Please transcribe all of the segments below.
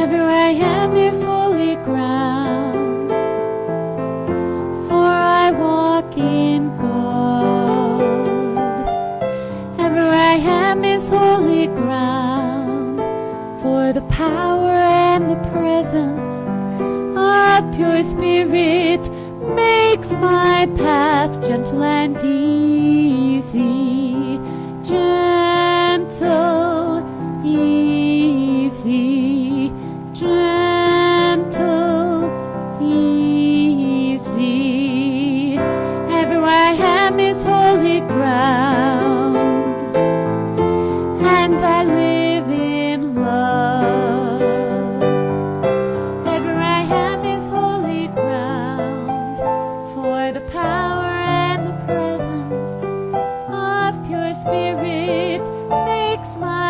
Everywhere I am is holy ground, for I walk in God. Everywhere I am is holy ground, for the power and the presence of pure spirit makes my path gentle and easy. Gentle, easy, gentle, easy. Everywhere I am is holy ground, and I live in love. Everywhere I am is holy ground, for the power and the presence of pure spirit makes my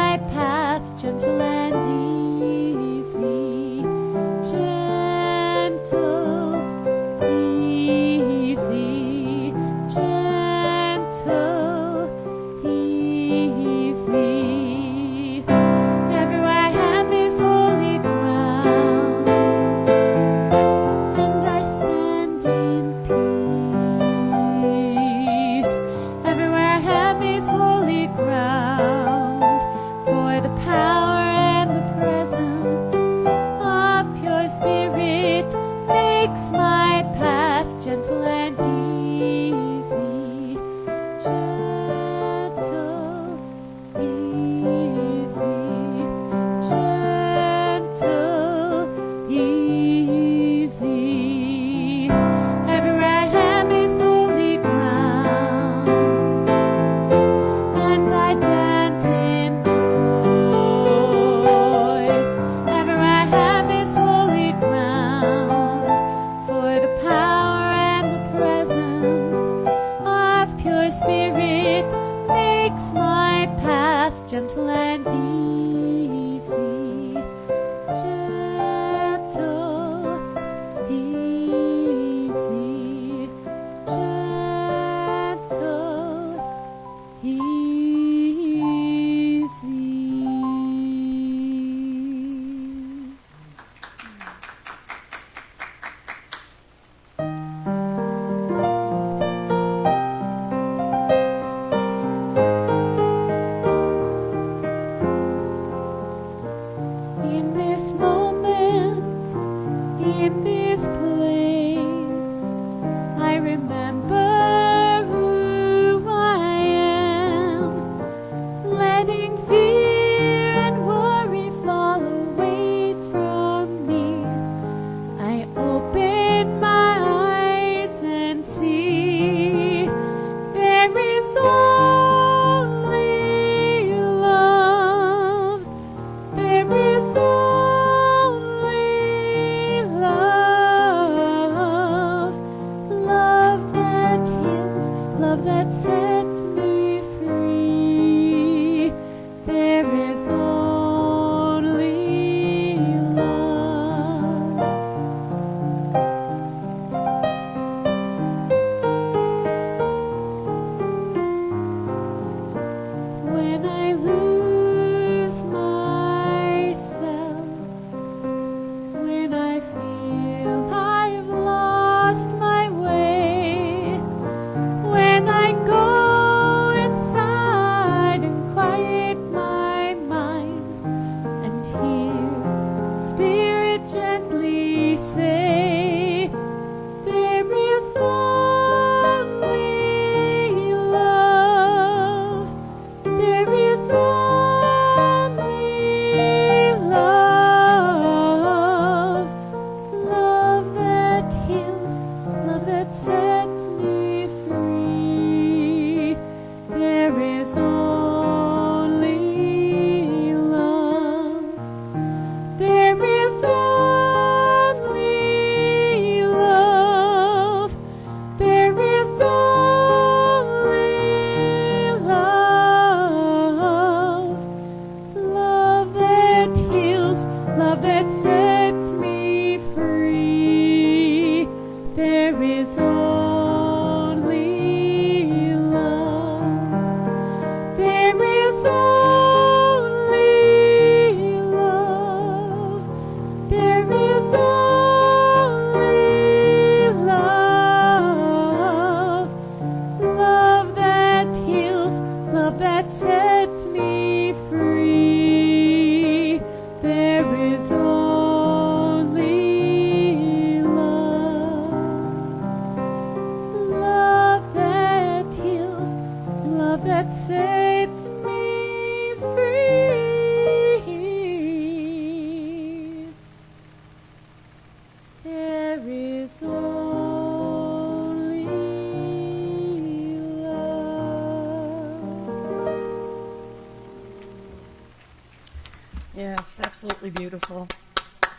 Yes, absolutely beautiful.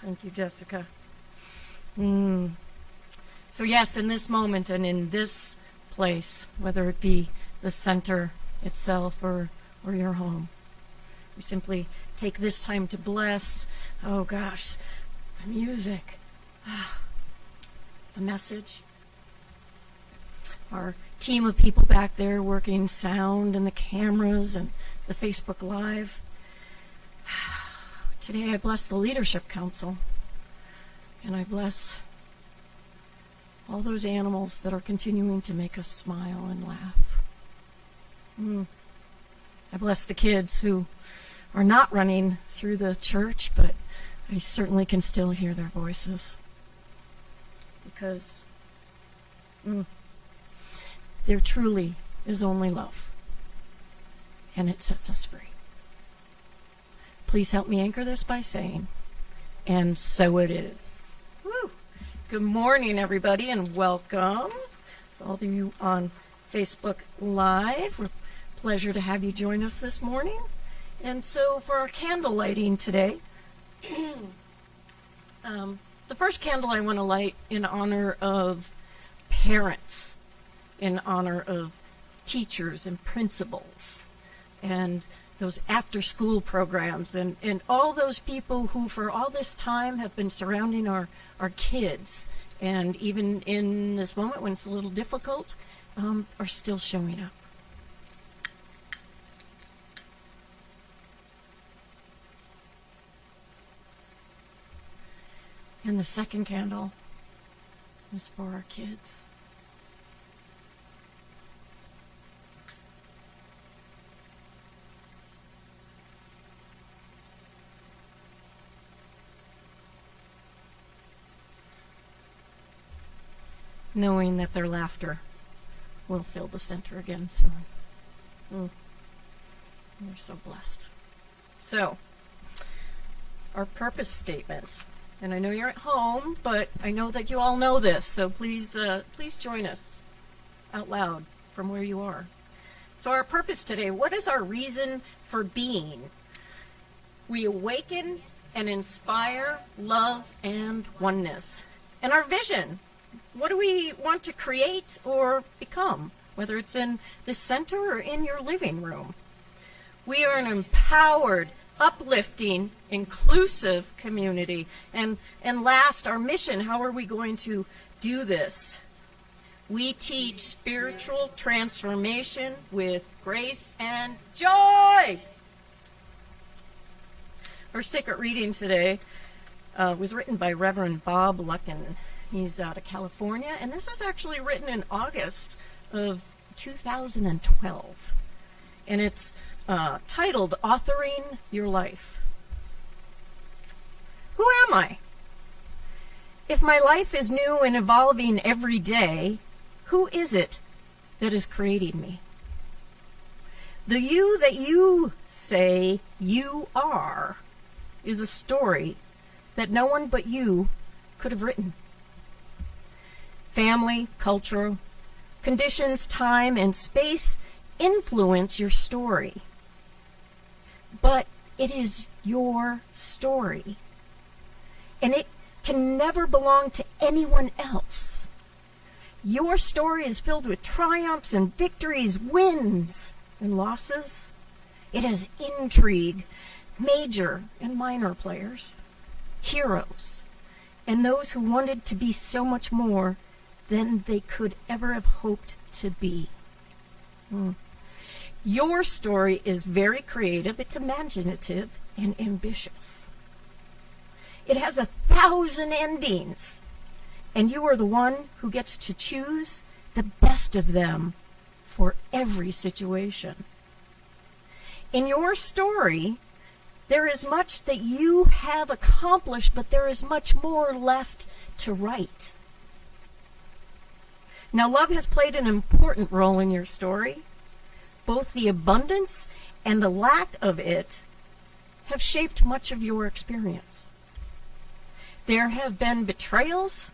Thank you, Jessica. So yes, in this moment and in this place, whether it be the center itself or your home, we simply take this time to bless, oh gosh, the music, the message. Our team of people back there working sound and the cameras and the Facebook Live. Today I bless the Leadership Council, and I bless all those animals that are continuing to make us smile and laugh. I bless the kids who are not running through the church, but I certainly can still hear their voices. Because there truly is only love, and it sets us free. Please help me anchor this by saying, and so it is. Woo. Good morning, everybody, and welcome. All of you on Facebook Live, we're pleasure to have you join us this morning. And so for our candle lighting today, the first candle I want to light in honor of parents, in honor of teachers and principals, and those after-school programs, and all those people who for all this time have been surrounding our kids, and even in this moment when it's a little difficult, are still showing up. And the second candle is for our kids. Knowing that their laughter will fill the center again soon. We're so blessed. So, our purpose statement. And I know you're at home, but I know that you all know this, so please join us out loud from where you are. So our purpose today, what is our reason for being? We awaken and inspire love and oneness. And our vision, what do we want to create or become, whether it's in the center or in your living room? We are an empowered, uplifting, inclusive community. And last, our mission, how are we going to do this? We teach spiritual transformation with grace and joy. Our sacred reading today was written by Reverend Bob Lucken. He's out of California, and this was actually written in August of 2012. And it's titled Authoring Your Life. Who am I? If my life is new and evolving every day, who is it that is creating me? The you that you say you are is a story that no one but you could have written. Family, culture, conditions, time, and space influence your story. But it is your story. And it can never belong to anyone else. Your story is filled with triumphs and victories, wins and losses. It has intrigue, major and minor players, heroes, and those who wanted to be so much more than they could ever have hoped to be. Your story is very creative, it's imaginative, and ambitious. It has 1,000 endings, and you are the one who gets to choose the best of them for every situation. In your story, there is much that you have accomplished, but there is much more left to write. Now, love has played an important role in your story. Both the abundance and the lack of it have shaped much of your experience. There have been betrayals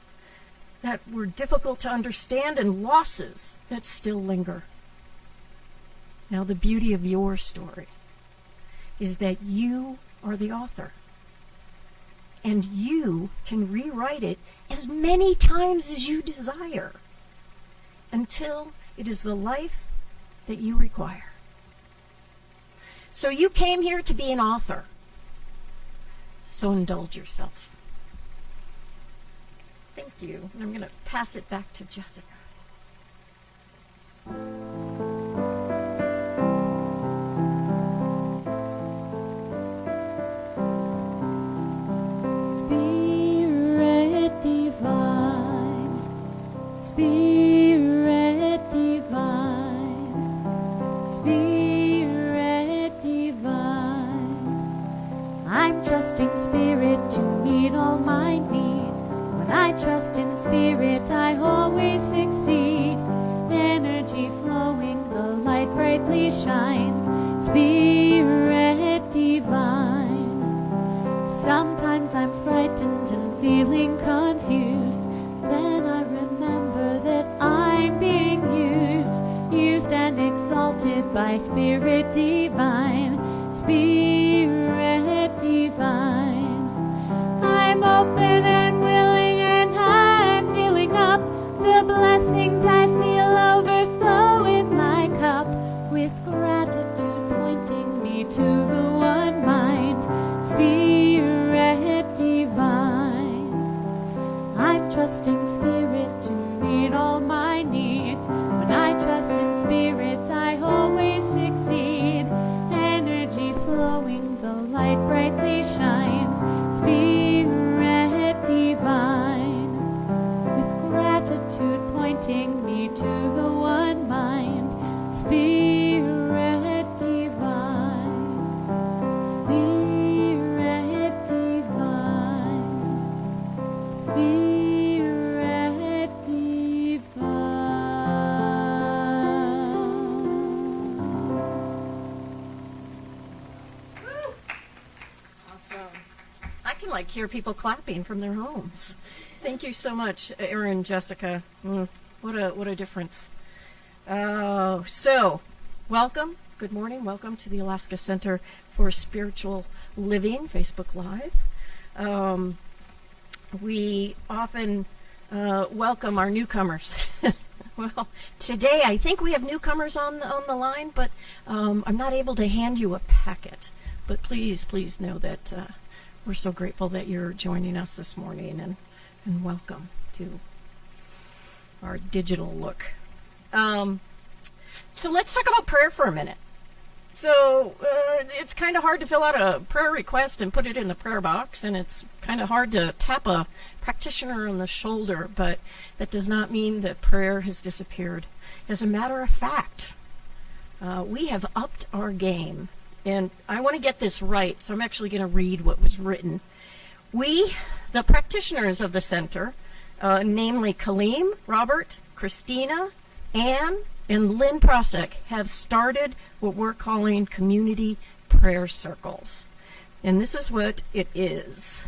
that were difficult to understand and losses that still linger. Now, the beauty of your story is that you are the author. And you can rewrite it as many times as you desire until it is the life that you require. So you came here to be an author. So indulge yourself. Thank you. And I'm going to pass it back to Jessica. Spirit divine, Spirit divine, Spirit divine. I'm trusting Spirit to meet all my needs. When I trust in Spirit, I always succeed. Energy flowing, the light brightly shines. Spirit divine. Sometimes I'm frightened and feeling confused. Then I remember that I'm being used and exalted by Spirit divine. Spirit divine. I'm open and willing and I'm filling up the blessings I feel overflow in my cup, with gratitude pointing me to the one mind, Spirit divine. I'm trusting Spirit to meet all my needs. When I trust in Spirit, I always succeed. Energy flowing, the light brightly shines. Spirit divine. With gratitude pointing me to the one mind. Spirit divine. Spirit divine. Spirit divine. Awesome. I can hear people clapping from their homes. Thank you so much, Erin, Jessica. What a difference. So, welcome. Good morning. Welcome to the Alaska Center for Spiritual Living, Facebook Live. We often welcome our newcomers. Well, today I think we have newcomers on the line, but I'm not able to hand you a packet. But please know that we're so grateful that you're joining us this morning, and welcome to our digital look. So let's talk about prayer for a minute. So it's kind of hard to fill out a prayer request and put it in the prayer box, and it's kind of hard to tap a practitioner on the shoulder, but that does not mean that prayer has disappeared. As a matter of fact, we have upped our game, and I want to get this right, so I'm actually going to read what was written. We, the practitioners of the center, namely Kaleem, Robert, Christina, Anne, and Lynn Prosek, have started what we're calling community prayer circles. And this is what it is.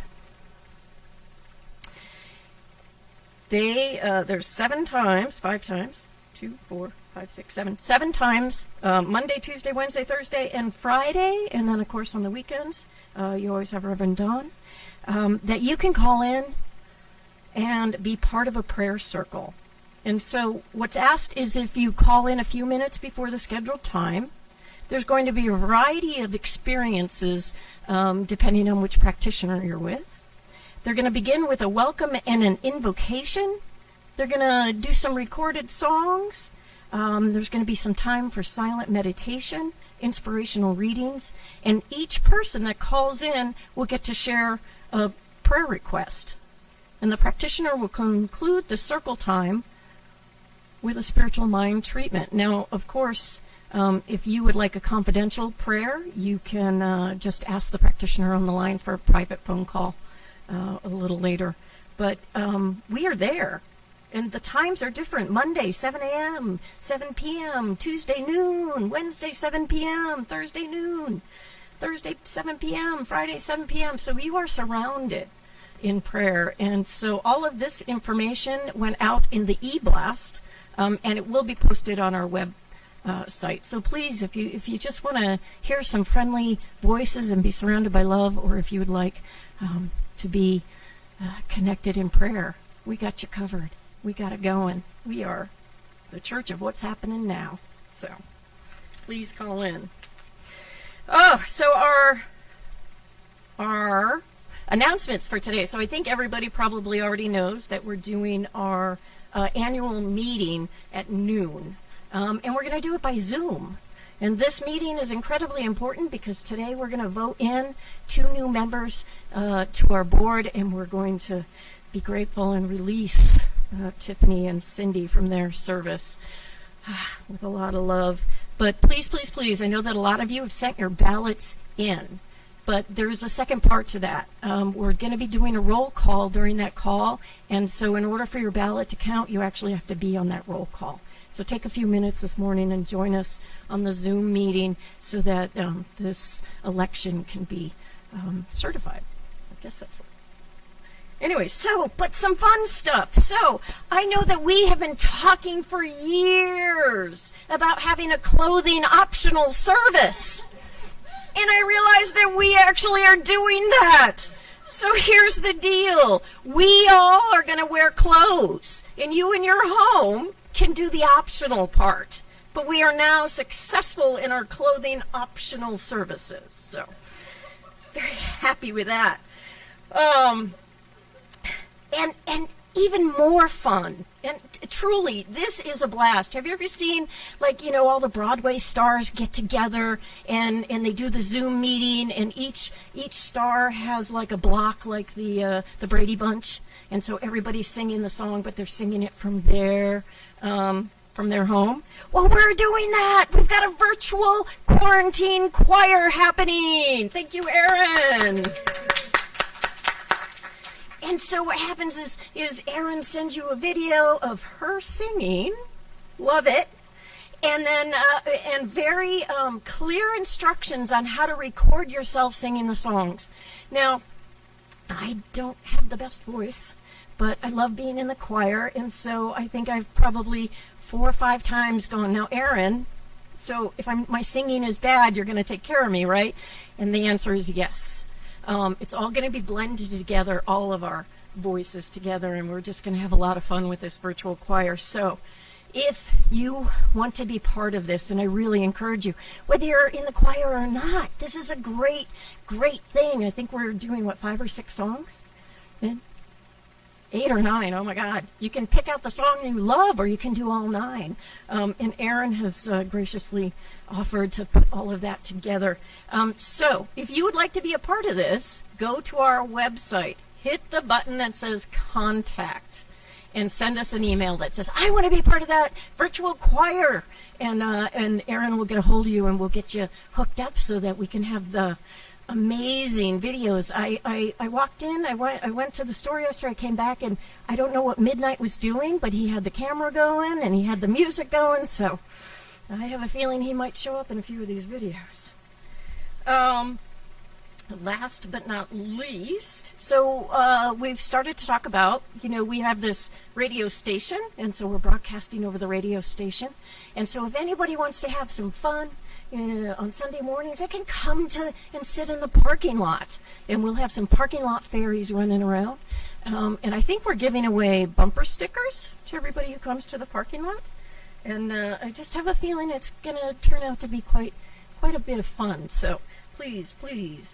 There's 7 times, 5 times, 2, 4, 5, 6, 7, 7 times, Monday, Tuesday, Wednesday, Thursday, and Friday, and then of course on the weekends, you always have Rev Don, that you can call in and be part of a prayer circle. And so what's asked is if you call in a few minutes before the scheduled time, there's going to be a variety of experiences depending on which practitioner you're with. They're going to begin with a welcome and an invocation. They're going to do some recorded songs. There's going to be some time for silent meditation, inspirational readings, and each person that calls in will get to share a prayer request. And the practitioner will conclude the circle time with a spiritual mind treatment. Now, of course, if you would like a confidential prayer, you can just ask the practitioner on the line for a private phone call a little later. But we are there. And the times are different. Monday, 7 a.m., 7 p.m., Tuesday noon, Wednesday, 7 p.m., Thursday noon, Thursday, 7 p.m., Friday, 7 p.m. So you are surrounded in prayer. And so all of this information went out in the e-blast, and it will be posted on our site. So please, if you just want to hear some friendly voices and be surrounded by love, or if you would like to be connected in prayer, we got you covered. We got it going. We are the church of what's happening now. So please call in. Oh, so our announcements for today. So I think everybody probably already knows that we're doing our annual meeting at noon. And we're going to do it by Zoom. And this meeting is incredibly important because today we're going to vote in 2 new members to our board, and we're going to be grateful and release Tiffany and Cindy from their service with a lot of love. But please, please, please, I know that a lot of you have sent your ballots in, but there's a second part to that. We're going to be doing a roll call during that call, and so in order for your ballot to count, you actually have to be on that roll call. So take a few minutes this morning and join us on the Zoom meeting so that this election can be certified. I guess that's what. Anyway, but some fun stuff. So I know that we have been talking for years about having a clothing optional service. And I realized that we actually are doing that. So here's the deal. We all are going to wear clothes, and you in your home can do the optional part. But we are now successful in our clothing optional services. So very happy with that. And even more fun. And truly, this is a blast. Have you ever seen, all the Broadway stars get together and they do the Zoom meeting, and each star has like a block like the Brady Bunch, and so everybody's singing the song, but they're singing it from their home? Well, we're doing that. We've got a virtual quarantine choir happening. Thank you, Erin. And so what happens is Erin sends you a video of her singing, love it, and then and very clear instructions on how to record yourself singing the songs. Now, I don't have the best voice, but I love being in the choir, and so I think I've probably 4 or 5 times gone, now Erin, so if my singing is bad, you're going to take care of me, right? And the answer is yes. It's all going to be blended together, all of our voices together, and we're just going to have a lot of fun with this virtual choir. So if you want to be part of this, and I really encourage you, whether you're in the choir or not, this is a great, great thing. I think we're doing, 5 or 6 songs? 8 or 9, oh my God. You can pick out the song you love, or you can do all 9. And Erin has graciously offered to put all of that together. So if you would like to be a part of this, go to our website, hit the button that says contact, and send us an email that says, I want to be part of that virtual choir. And Erin will get a hold of you, and we'll get you hooked up so that we can have the amazing videos. I walked in, I went to the store yesterday, I came back, and I don't know what Midnight was doing, but he had the camera going and he had the music going, so I have a feeling he might show up in a few of these videos. Last but not least, so we've started to talk about, we have this radio station, and so we're broadcasting over the radio station, and so if anybody wants to have some fun on Sunday mornings, they can come and sit in the parking lot, and we'll have some parking lot fairies running around, and I think we're giving away bumper stickers to everybody who comes to the parking lot, and I just have a feeling it's going to turn out to be quite a bit of fun. So please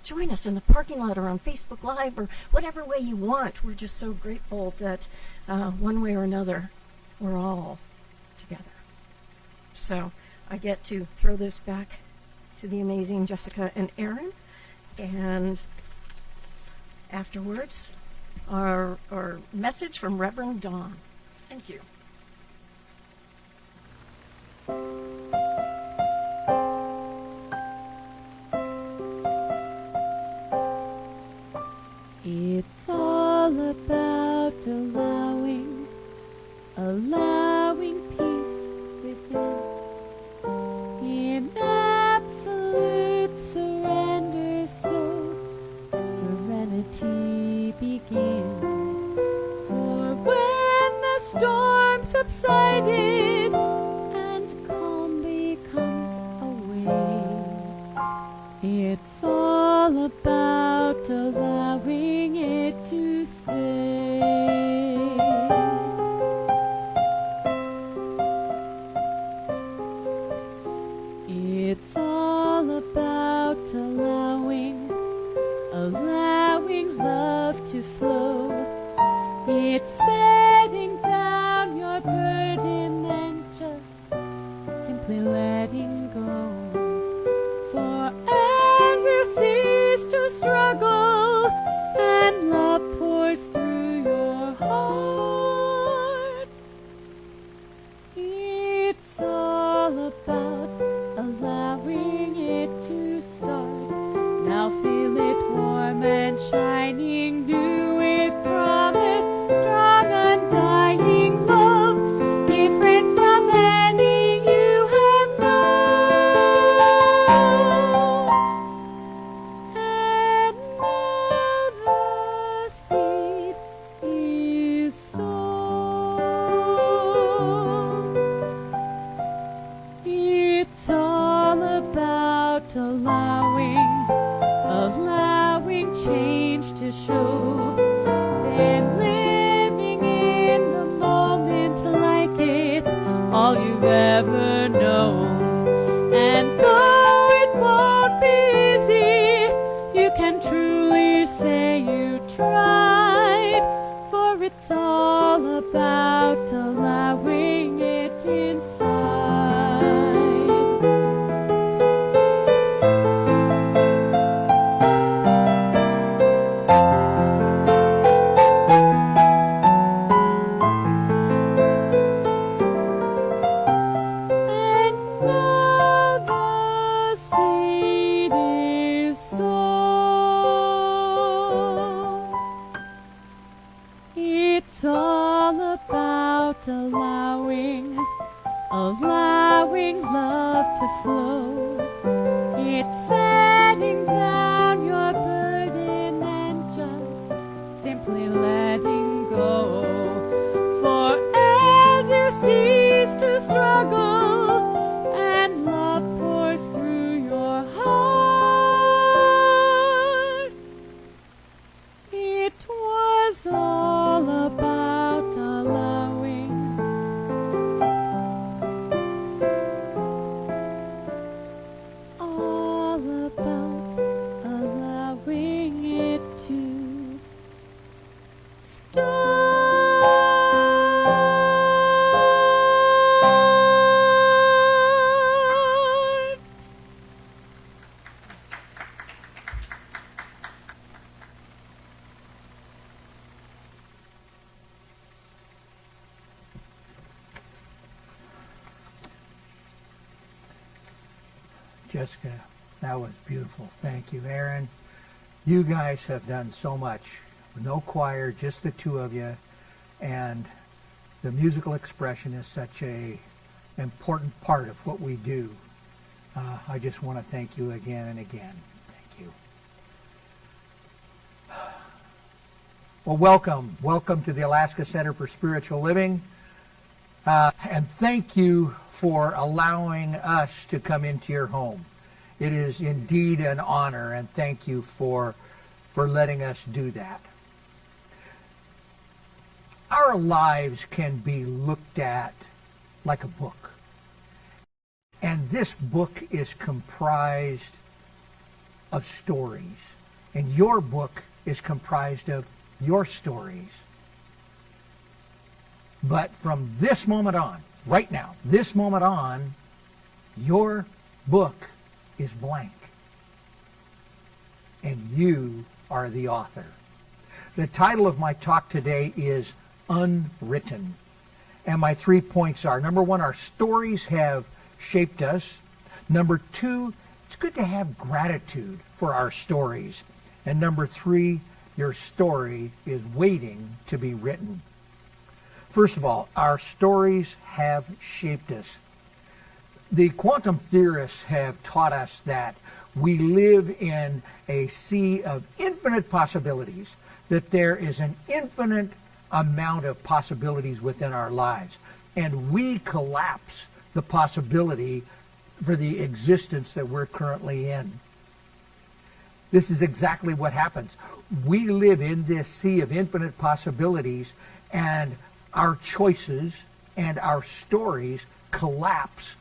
join us in the parking lot or on Facebook Live or whatever way you want. We're just so grateful that one way or another we're all together. So I get to throw this back to the amazing Jessica and Erin, and afterwards our message from Rev Don. Thank you. It's all about allowing peace within. In absolute surrender, so serenity begins. For when the storm subsided and calm becomes allowing it to stay. It's all about allowing love to flow. It's setting down your burden and just simply letting go. For as you cease to struggle and love pours through your heart, it's all about allowing it to start. Now feel it warm and shining new with promise, strong, undying love, different from any you have known. And now the seed is sown. It's all about allowing change to show, then living in the moment like it's all you've ever known. And though it won't be easy, you can truly say you tried, for it's all about allowing it inside. It's all about allowing love to flow. It's setting down your burden and just simply letting go. For as you cease to struggle and love pours through your heart, it was all about allowing it to start. Jessica, that was beautiful. Thank you. Aaron, you guys have done so much. No choir, just the two of you, and the musical expression is such a important part of what we do. I just want to thank you again and again. Thank you. Well, welcome to the Alaska Center for Spiritual Living, and thank you for allowing us to come into your home. It is indeed an honor, and thank you for letting us do that. Our lives can be looked at like a book. And this book is comprised of stories. And your book is comprised of your stories. But from this moment on, right now, this moment on, your book is blank. And you are the author. The title of my talk today is Unwritten. And my 3 points are, number one, our stories have shaped us. Number two, it's good to have gratitude for our stories. And number three, your story is waiting to be written. First of all, our stories have shaped us. The quantum theorists have taught us that we live in a sea of infinite possibilities, that there is an infinite amount of possibilities within our lives, and we collapse the possibility for the existence that we're currently in. This is exactly what happens. We live in this sea of infinite possibilities, and our choices and our stories collapse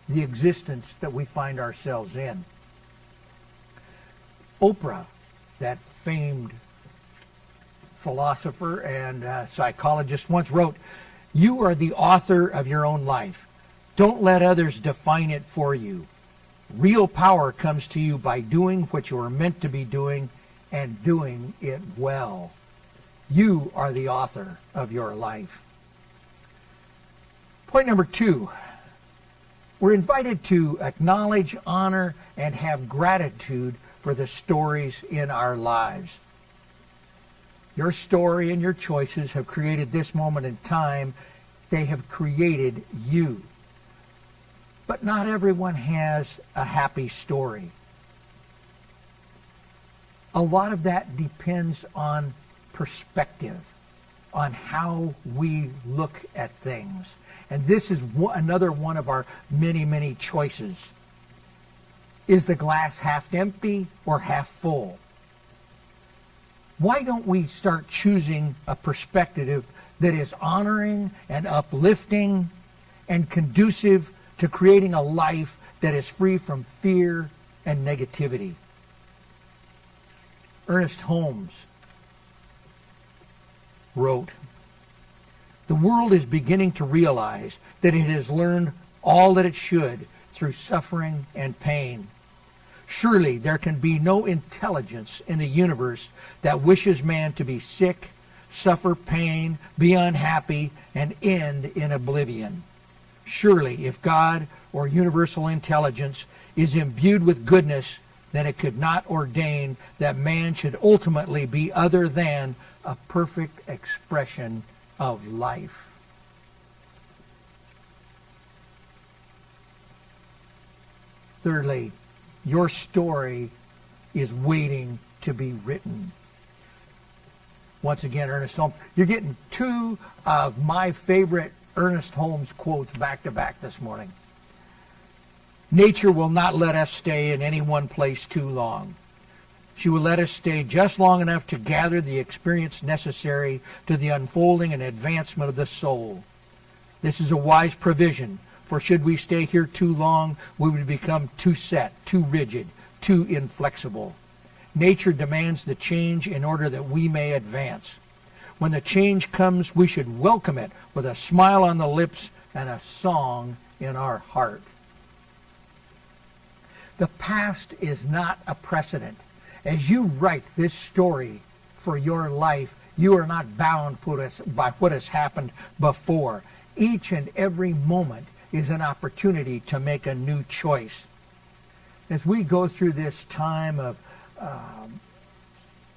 the existence that we find ourselves in. Oprah, that famed philosopher and psychologist, once wrote, "You are the author of your own life. Don't let others define it for you. Real power comes to you by doing what you are meant to be doing and doing it well. You are the author of your life." Point number 2, we're invited to acknowledge, honor, and have gratitude for the stories in our lives. Your story and your choices have created this moment in time. They have created you. But not everyone has a happy story. A lot of that depends on perspective, on how we look at things. And this is another one of our many, many choices. Is the glass half empty or half full? Why don't we start choosing a perspective that is honoring and uplifting and conducive to creating a life that is free from fear and negativity? Ernest Holmes wrote, "The world is beginning to realize that it has learned all that it should through suffering and pain. Surely there can be no intelligence in the universe that wishes man to be sick, suffer pain, be unhappy, and end in oblivion. Surely if God or universal intelligence is imbued with goodness, then it could not ordain that man should ultimately be other than a perfect expression of life." Thirdly, your story is waiting to be written. Once again, Ernest Holmes. You're getting 2 of my favorite Ernest Holmes quotes back to back this morning. "Nature will not let us stay in any one place too long. She will let us stay just long enough to gather the experience necessary to the unfolding and advancement of the soul. This is a wise provision, for should we stay here too long, we would become too set, too rigid, too inflexible. Nature demands the change in order that we may advance. When the change comes, we should welcome it with a smile on the lips and a song in our heart." The past is not a precedent. As you write this story for your life, you are not bound by what has happened before. Each and every moment is an opportunity to make a new choice. As we go through this time of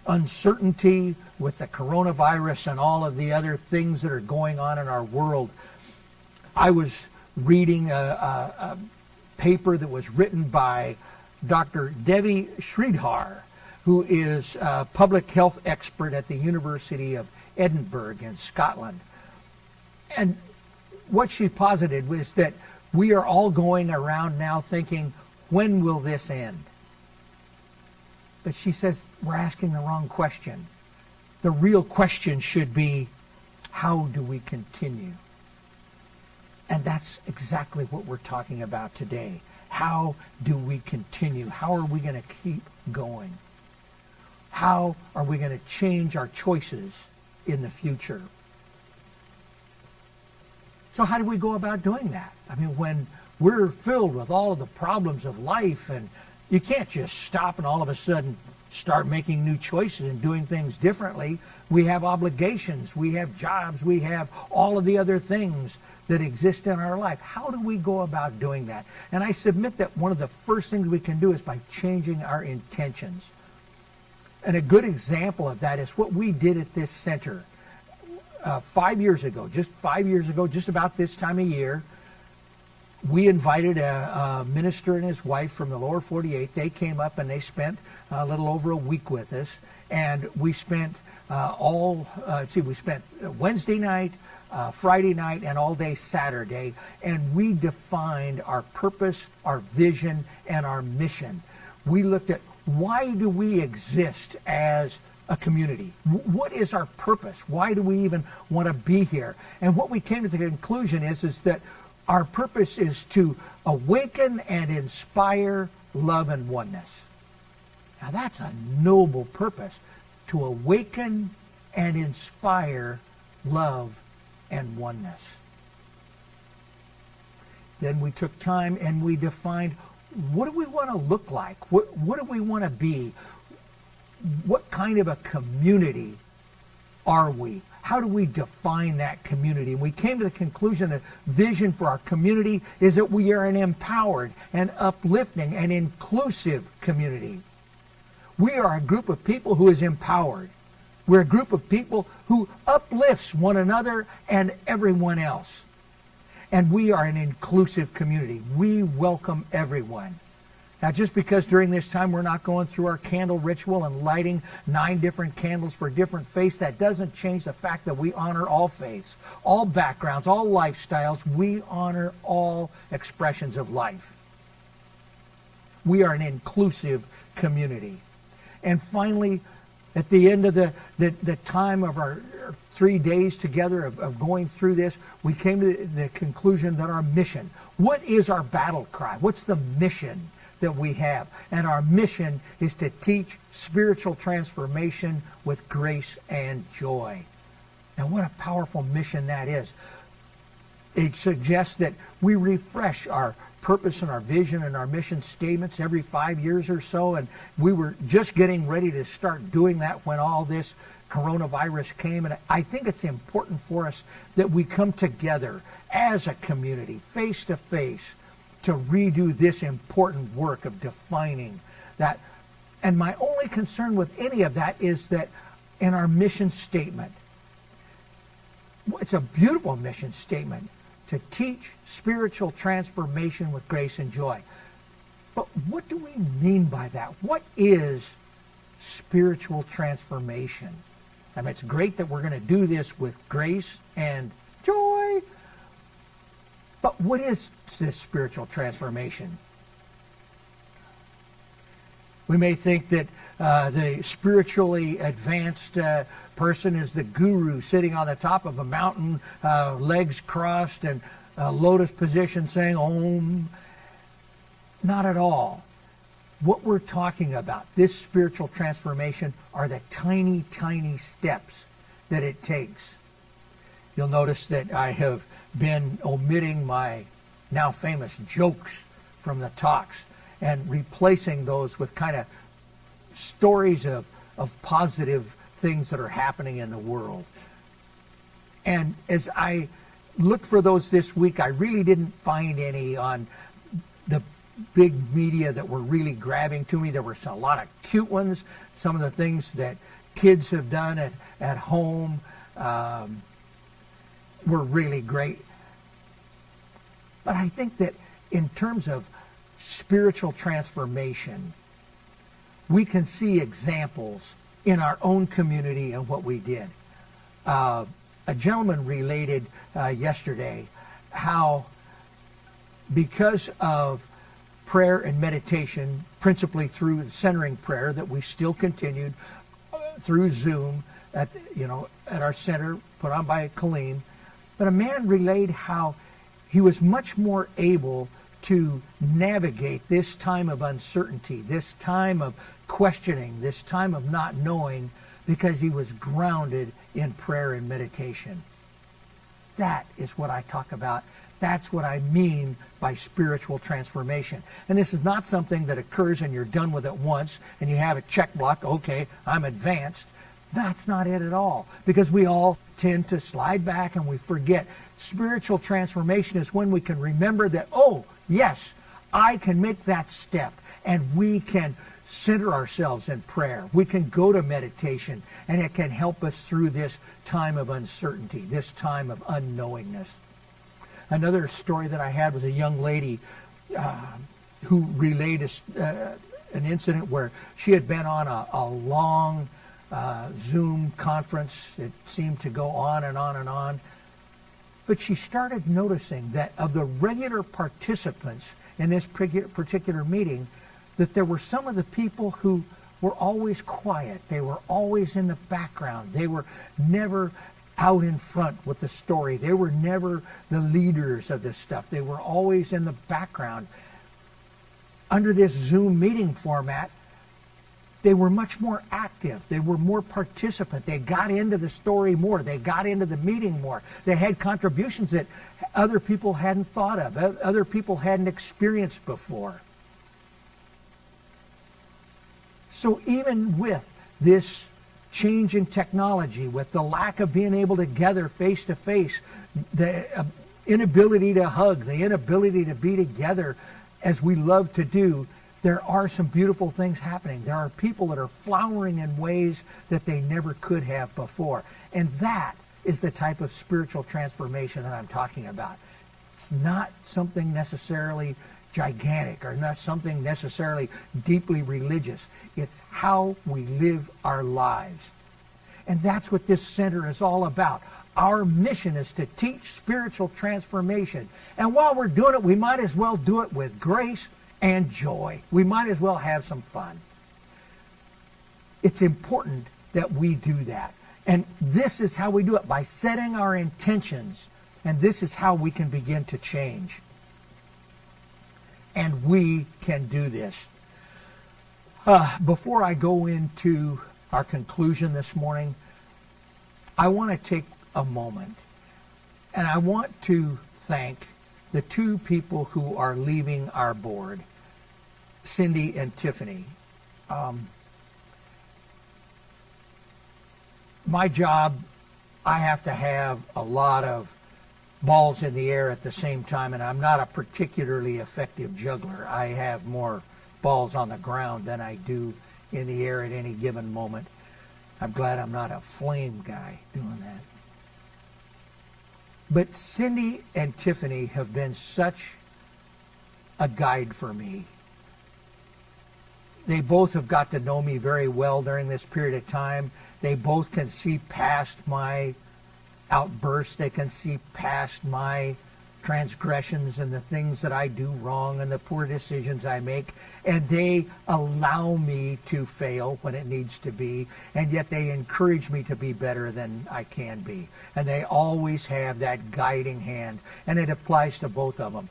uncertainty with the coronavirus and all of the other things that are going on in our world, I was reading a paper that was written by Dr. Devi Sridhar, who is a public health expert at the University of Edinburgh in Scotland. And what she posited was that we are all going around now thinking, when will this end? But she says we're asking the wrong question. The real question should be, how do we continue? And that's exactly what we're talking about today. How do we continue? How are we going to keep going? How are we going to change our choices in the future? So how do we go about doing that? I mean, when we're filled with all of the problems of life, and you can't just stop and all of a sudden start making new choices and doing things differently. We have obligations, we have jobs, we have all of the other things that exist in our life. How do we go about doing that? And I submit that one of the first things we can do is by changing our intentions. And a good example of that is what we did at this center 5 years ago, just about this time of year. We invited a minister and his wife from the lower 48. They came up and they spent a little over a week with us. And we spent we spent Wednesday night, Friday night, and all day Saturday. And we defined our purpose, our vision, and our mission. We looked at why do we exist as a community? What is our purpose? Why do we even want to be here? And what we came to the conclusion is that our purpose is to awaken and inspire love and oneness. Now that's a noble purpose, to awaken and inspire love and oneness. Then we took time and we defined, what do we want to look like? What do we want to be? What kind of a community are we? How do we define that community? And we came to the conclusion that vision for our community is that we are an empowered and uplifting and inclusive community. We are a group of people who is empowered. We're a group of people who uplifts one another and everyone else. And we are an inclusive community. We welcome everyone. Now, just because during this time we're not going through our candle ritual and lighting 9 different candles for different faiths, that doesn't change the fact that we honor all faiths, all backgrounds, all lifestyles. We honor all expressions of life. We are an inclusive community. And finally, at the end of the time of our 3 days together of going through this, we came to the conclusion that our mission, what is our battle cry? What's the mission that we have? And our mission is to teach spiritual transformation with grace and joy. Now, what a powerful mission that is. It suggests that we refresh our purpose and our vision and our mission statements every 5 years or so, and we were just getting ready to start doing that when all this coronavirus came. And I think it's important for us that we come together as a community, face to face, to redo this important work of defining that. And my only concern with any of that is that in our mission statement, it's a beautiful mission statement, to teach spiritual transformation with grace and joy. But what do we mean by that? What is spiritual transformation? I mean, it's great that we're going to do this with grace and joy, but what is this spiritual transformation? We may think that the spiritually advanced person is the guru sitting on the top of a mountain, legs crossed and lotus position saying Om. Not at all. What we're talking about, this spiritual transformation, are the tiny, tiny steps that it takes. You'll notice that I have been omitting my now famous jokes from the talks and replacing those with kind of stories of positive things that are happening in the world. And as I looked for those this week, I really didn't find any on the big media that were really grabbing to me. There were a lot of cute ones. Some of the things that kids have done at home were really great. But I think that in terms of spiritual transformation, we can see examples in our own community and what we did. A gentleman related yesterday how, because of prayer and meditation, principally through centering prayer that we still continued through Zoom at our center put on by Kaleem, but a man relayed how he was much more able to navigate this time of uncertainty, this time of questioning, this time of not knowing, because he was grounded in prayer and meditation. That is what I talk about. That's what I mean by spiritual transformation. And this is not something that occurs and you're done with it once and you have a check block, okay, I'm advanced. That's not it at all, because we all tend to slide back and we forget. Spiritual transformation is when we can remember that, oh, yes, I can make that step, and we can center ourselves in prayer. We can go to meditation, and it can help us through this time of uncertainty, this time of unknowingness. Another story that I had was a young lady who relayed an incident where she had been on a long Zoom conference. It seemed to go on and on and on. But she started noticing that of the regular participants in this particular meeting, that there were some of the people who were always quiet. They were always in the background. They were never out in front with the story. They were never the leaders of this stuff. They were always in the background. Under this Zoom meeting format, they were much more active. They were more participant. They got into the story more. They got into the meeting more. They had contributions that other people hadn't thought of, other people hadn't experienced before. So even with this change in technology, with the lack of being able to gather face to face, the inability to hug, the inability to be together as we love to do, there are some beautiful things happening. There are people that are flowering in ways that they never could have before. And that is the type of spiritual transformation that I'm talking about. It's not something necessarily gigantic or not something necessarily deeply religious. It's how we live our lives. And that's what this center is all about. Our mission is to teach spiritual transformation. And while we're doing it, we might as well do it with grace and joy. We might as well have some fun. It's important that we do that. And this is how we do it, by setting our intentions. And this is how we can begin to change. And we can do this. Before I go into our conclusion this morning, I want to take a moment. And I want to thank the two people who are leaving our board, Cindy and Tiffany. My job, I have to have a lot of balls in the air at the same time, and I'm not a particularly effective juggler. I have more balls on the ground than I do in the air at any given moment. I'm glad I'm not a flame guy doing that. But Cindy and Tiffany have been such a guide for me. They both have got to know me very well during this period of time. They both can see past my outbursts. They can see past my transgressions and the things that I do wrong and the poor decisions I make. And they allow me to fail when it needs to be. And yet they encourage me to be better than I can be. And they always have that guiding hand. And it applies to both of them.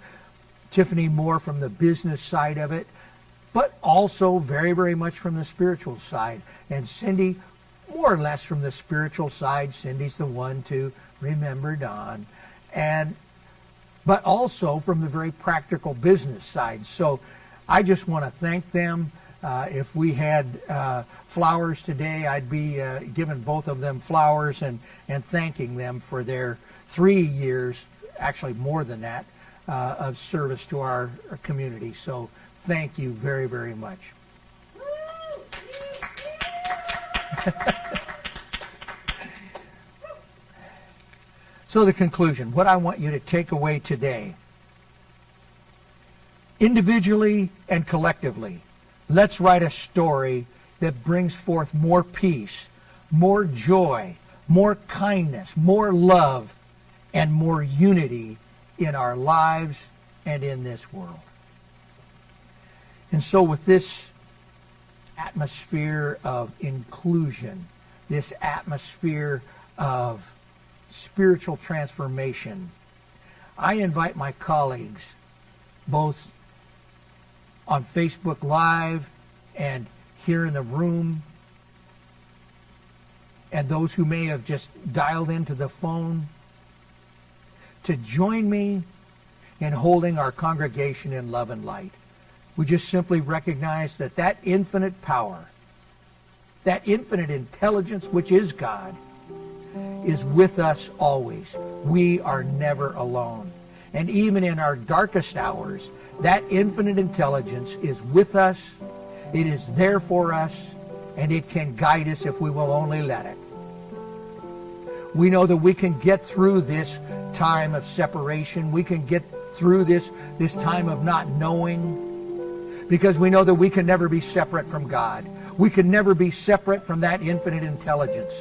Tiffany more from the business side of it, but also very, very much from the spiritual side. And Cindy, more or less from the spiritual side. Cindy's the one to remember Don. But also from the very practical business side. So I just want to thank them. If we had flowers today, I'd be giving both of them flowers and thanking them for their 3 years, actually more than that, of service to our community. So thank you very, very much. So the conclusion, what I want you to take away today, individually and collectively, let's write a story that brings forth more peace, more joy, more kindness, more love, and more unity in our lives and in this world. And so with this atmosphere of inclusion, this atmosphere of spiritual transformation, I invite my colleagues, both on Facebook Live and here in the room, and those who may have just dialed into the phone, to join me in holding our congregation in love and light. We just simply recognize that that infinite power, that infinite intelligence which is God, is with us always. We are never alone. And even in our darkest hours, that infinite intelligence is with us. It is there for us, and it can guide us if we will only let it. We know that we can get through this time of separation. We can get through this time of not knowing, because we know that we can never be separate from God. We can never be separate from that infinite intelligence.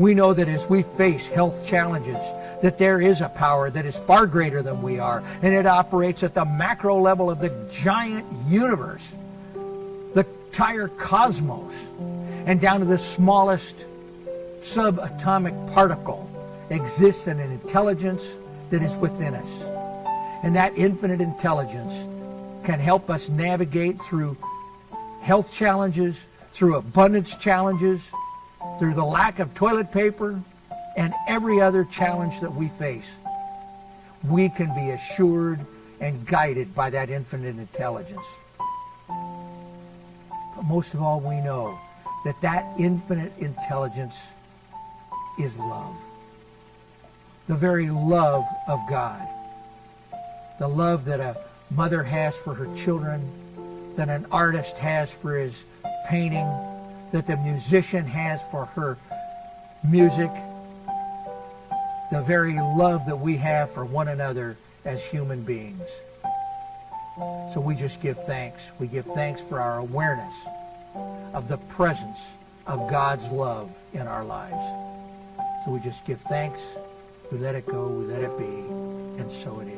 We know that as we face health challenges, that there is a power that is far greater than we are, and it operates at the macro level of the giant universe, the entire cosmos, and down to the smallest subatomic particle exists in an intelligence that is within us. And that infinite intelligence can help us navigate through health challenges, through abundance challenges, through the lack of toilet paper, and every other challenge that we face. We can be assured and guided by that infinite intelligence. But most of all, we know that that infinite intelligence is love. The very love of God. The love that a mother has for her children, that an artist has for his painting, that the musician has for her music, the very love that we have for one another as human beings. So we just give thanks. We give thanks for our awareness of the presence of God's love in our lives. So we just give thanks, we let it go, we let it be, and so it is.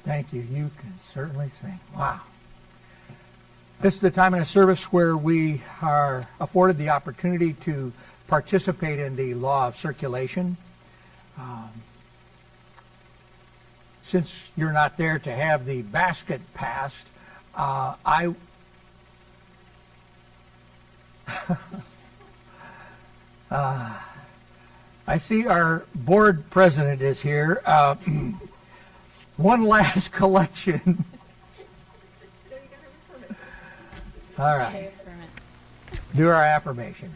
Thank you. You can certainly sing. Wow. This is the time in a service where we are afforded the opportunity to participate in the law of circulation. Since you're not there to have the basket passed, I see our board president is here. One last collection. All right. Do our affirmation.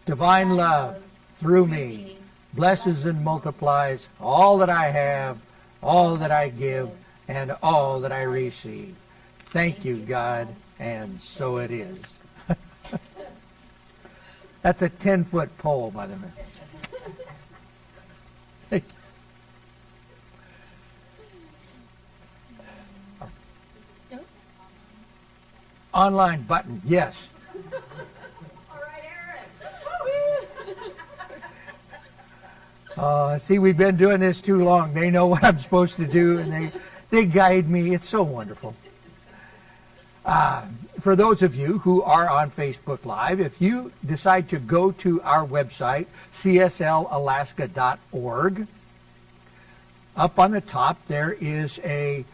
Divine love through me blesses and multiplies all that I have, all that I give, and all that I receive. Thank you, God, and so it is. That's a 10-foot pole, by the way. Thank you. Online button, yes. All right, Aaron. See, we've been doing this too long. They know what I'm supposed to do, and they guide me. It's so wonderful. For those of you who are on Facebook Live, if you decide to go to our website, cslalaska.org, up on the top there is a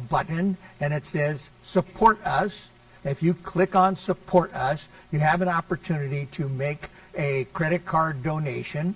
button, and it says Support Us. If you click on Support Us, you have an opportunity to make a credit card donation.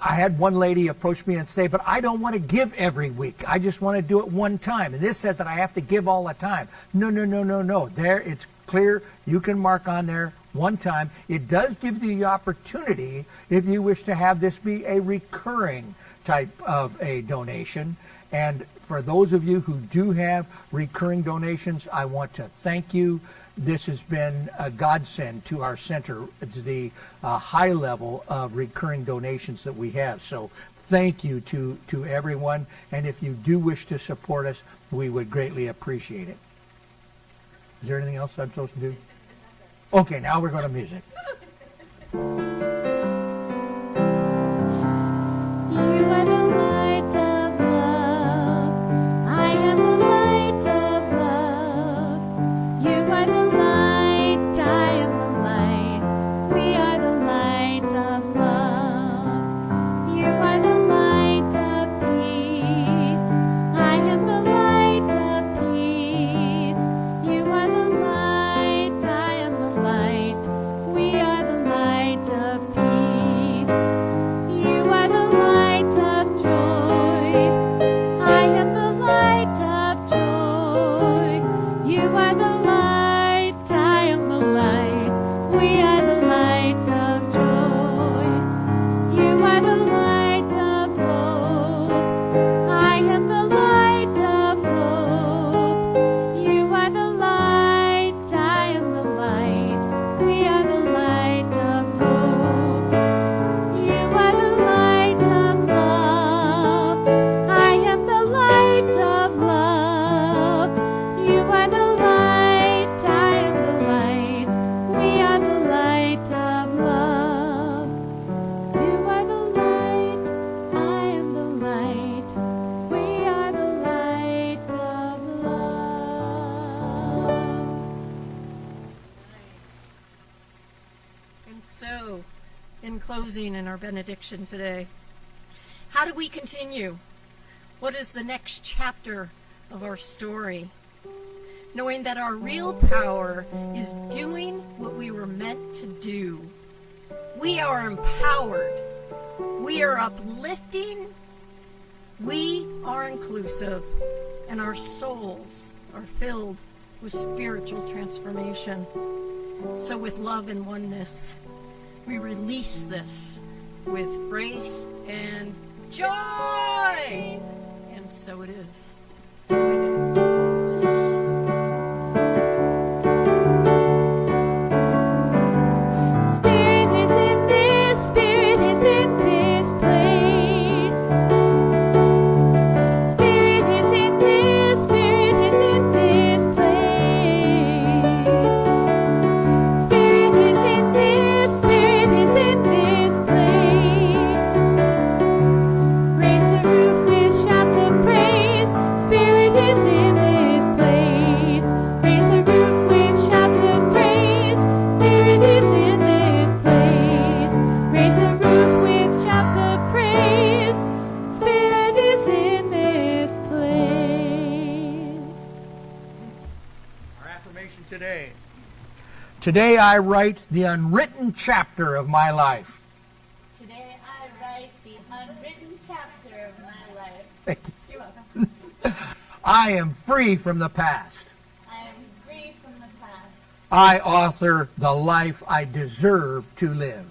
I had one lady approach me and say, but I don't want to give every week. I just want to do it one time. And this says that I have to give all the time. No. There, it's clear. You can mark on there one time. It does give you the opportunity, if you wish to have this be a recurring type of a donation. And for those of you who do have recurring donations, I want to thank you. This has been a godsend to our center. It's the high level of recurring donations that we have. So thank you to everyone. And if you do wish to support us, we would greatly appreciate it. Is there anything else I'm supposed to do? Okay, now we're going to music. You are the light of love. I am the light of love. You are the light. I am the light. We are the light of love. You are the light of peace. I am the light of peace. You are the light. I am the light. We are the light of peace. You are the light of joy. I am the light of joy. You are the light. I am the light. We are the light of joy. You are the light of hope. I am the light of hope. You are the light. I am the light. We are the light of hope. You are the light of love. I am the light of love. You are the light. I am the light. We are the light of love. You are the light. I am the light. We are the light of love. And so, in closing in our benediction today, how do we continue? What is the next chapter of our story? Knowing that our real power is doing what we were meant to do. We are empowered. We are uplifting. We are inclusive. And our souls are filled with spiritual transformation. So with love and oneness, we release this with grace and joy. And so it is. Spirit is in this, Spirit is in this place. Spirit is in this, Spirit is in this place. Spirit is in this, Spirit is in this place. Raise the roof with shouts of praise. Spirit is in this place. Raise the roof with shouts of praise. Spirit is in this place. Raise the roof with shouts of praise. Spirit is in this place. Our affirmation today. Today I write the unwritten chapter of my life. Today I write the unwritten chapter of my life. Thank you. You're welcome. I am free from the past. I am free from the past. I author the life I deserve to live.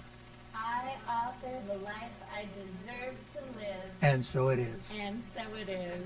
I author the life I deserve to live. And so it is. And so it is.